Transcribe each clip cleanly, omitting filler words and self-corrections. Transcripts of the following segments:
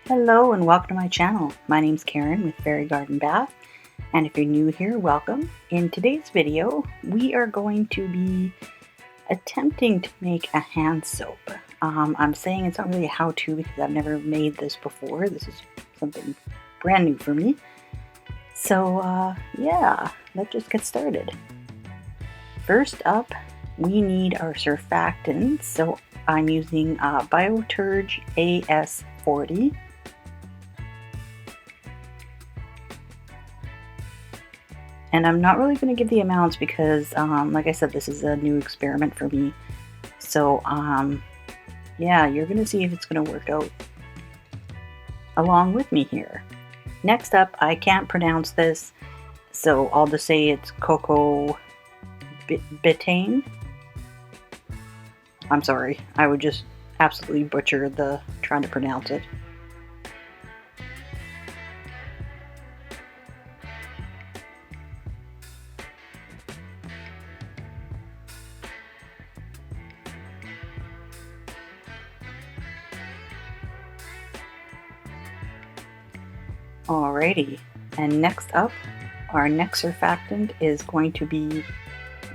Hello and welcome to my channel. My name's Karen with Fairy Garden Bath, and if you're new here, welcome. In today's video, we are going to be attempting to make a hand soap. I'm saying it's not really a how-to because I've never made this before. This is something brand new for me. So yeah, let's just get started. First up, we need our surfactants. So I'm using Bioturge AS40. And I'm not really going to give the amounts because, like I said, this is a new experiment for me. So, yeah, you're going to see if it's going to work out along with me here. Next up, I can't pronounce this, so I'll just say it's Coco Betaine. I'm sorry, I would just absolutely butcher trying to pronounce it. Alrighty, and next up, our next surfactant is going to be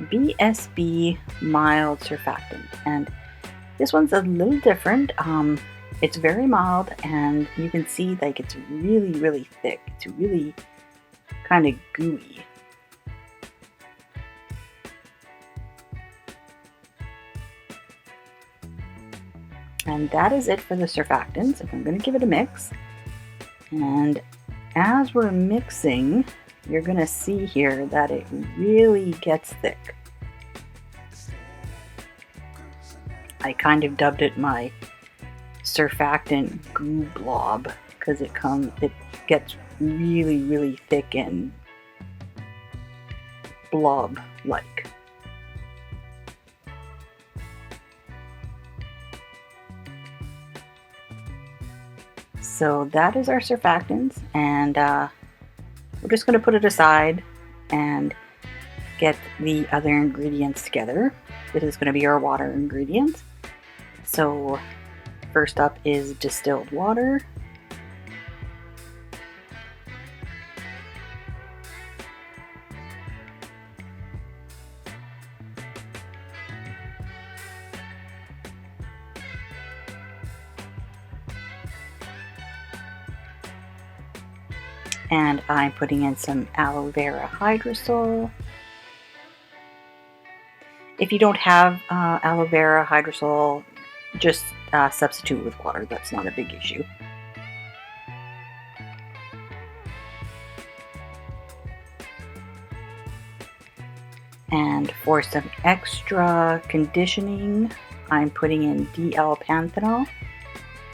BSB mild surfactant, and this one's a little different. It's very mild, and you can see like it's really thick. It's really kind of gooey. And that is it for the surfactants. I'm going to give it a mix, and as we're mixing, you're going to see here that it really gets thick. I kind of dubbed it my surfactant goo blob because it gets really thick and blob like. So that is our surfactants, and we're just going to put it aside and get the other ingredients together. This is going to be our water ingredients. So first up is distilled water. And I'm putting in some aloe vera hydrosol. If you don't have aloe vera hydrosol, just substitute with water. That's not a big issue. And for some extra conditioning, I'm putting in D-L-panthenol.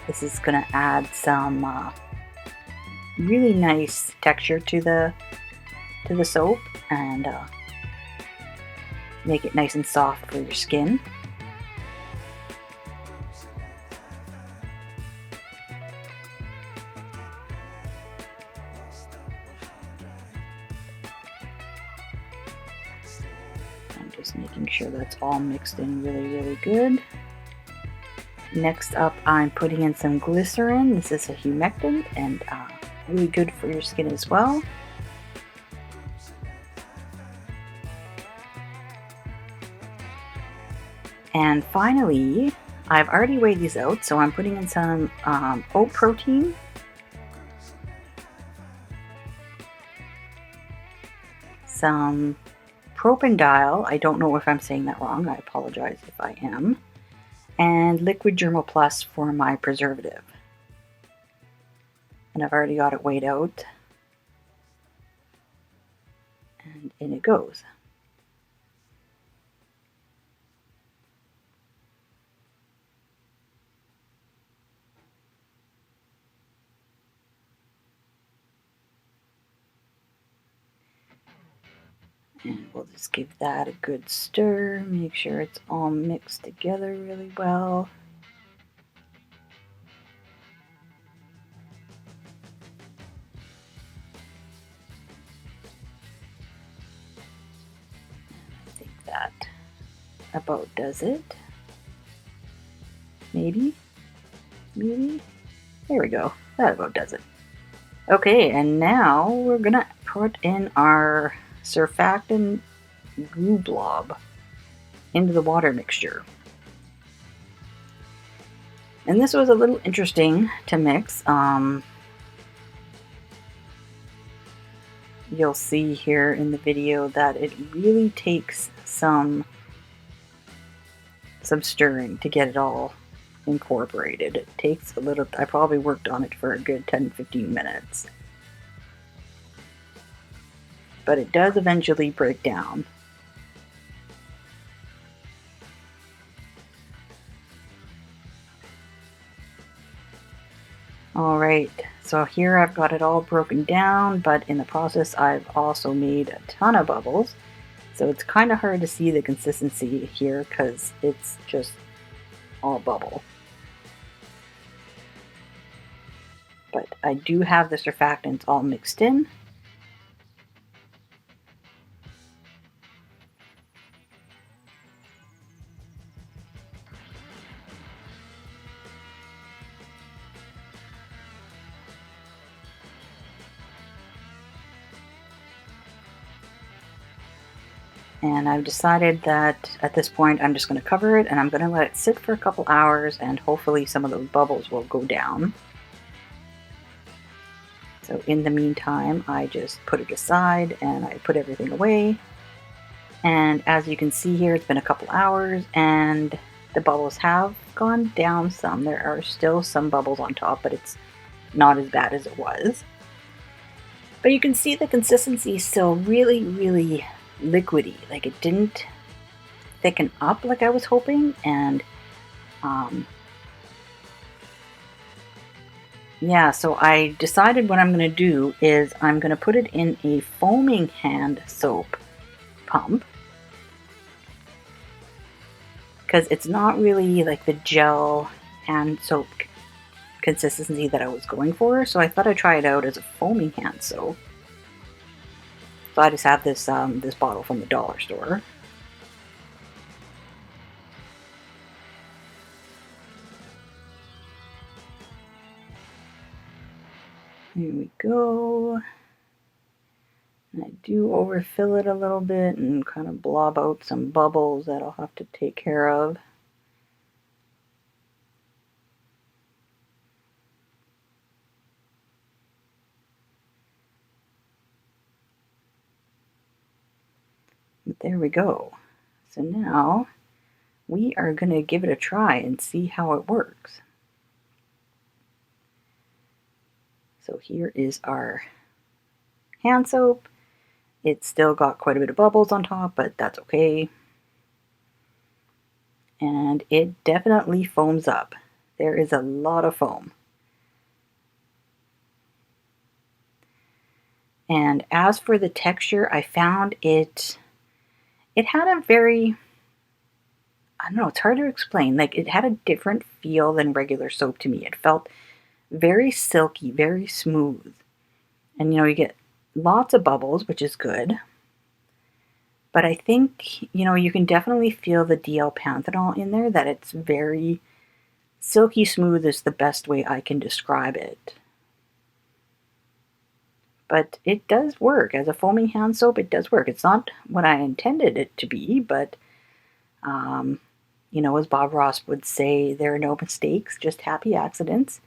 This is going to add some really nice texture to the soap and make it nice and soft for your skin. I'm just making sure that's all mixed in really good. Next up, I'm putting in some glycerin. This is a humectant and really good for your skin as well. And finally, I've already weighed these out, so I'm putting in some oat protein, some propanediol, I don't know if I'm saying that wrong, I apologize if I am, and liquid Germo Plus for my preservative. And I've already got it weighed out, and in it goes. And we'll just give that a good stir, make sure it's all mixed together really well. I think that about does it. Maybe. There we go. That about does it. Okay, and now we're gonna put in our surfactant glue blob into the water mixture. And this was a little interesting to mix. You'll see here in the video that it really takes some stirring to get it all incorporated. It takes a little, I probably worked on it for a good 10-15 minutes. But it does eventually break down. Alright, so here I've got it all broken down, but in the process I've also made a ton of bubbles. So it's kind of hard to see the consistency here because it's just all bubble. But I do have the surfactants all mixed in. And I've decided that at this point I'm just going to cover it and I'm going to let it sit for a couple hours and hopefully some of those bubbles will go down. So in the meantime, I just put it aside and I put everything away. And as you can see here, it's been a couple hours and the bubbles have gone down some. There are still some bubbles on top, but it's not as bad as it was. But you can see the consistency is still really, really liquidy. Like it didn't thicken up like I was hoping, and yeah, so I decided what I'm going to do is I'm going to put it in a foaming hand soap pump because it's not really like the gel hand soap consistency that I was going for, so I thought I'd try it out as a foaming hand soap. So I just have this this bottle from the dollar store. Here we go. And I do overfill it a little bit and kind of blob out some bubbles that I'll have to take care of. But there we go. So now we are going to give it a try and see how it works. So here is our hand soap. It's still got quite a bit of bubbles on top, but that's okay. And it definitely foams up. There is a lot of foam. And as for the texture, I found it had a very, I don't know, it's hard to explain. Like it had a different feel than regular soap to me. It felt very silky, very smooth. And you get lots of bubbles, which is good. But I think, you can definitely feel the DL Panthenol in there, that it's very silky smooth is the best way I can describe it. But it does work. As a foaming hand soap, it does work. It's not what I intended it to be, but, as Bob Ross would say, there are no mistakes, just happy accidents.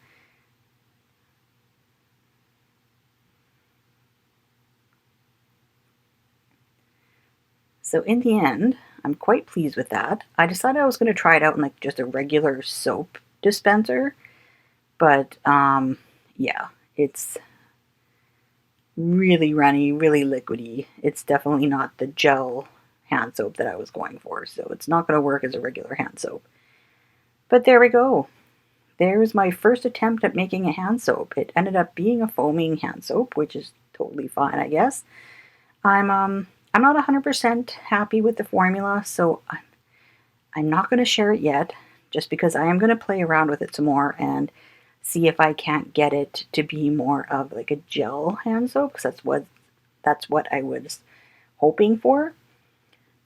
So in the end, I'm quite pleased with that. I decided I was going to try it out in like just a regular soap dispenser, but yeah, it's really runny, really liquidy. It's definitely not the gel hand soap that I was going for, so it's not going to work as a regular hand soap. But there we go. There's my first attempt at making a hand soap. It ended up being a foaming hand soap, which is totally fine, I guess. I'm not 100% happy with the formula, so I'm not going to share it yet, just because I am going to play around with it some more and see if I can't get it to be more of like a gel hand soap, because that's what I was hoping for.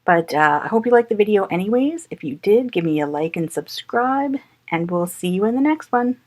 But I hope you liked the video anyways. If you did, give me a like and subscribe, and we'll see you in the next one.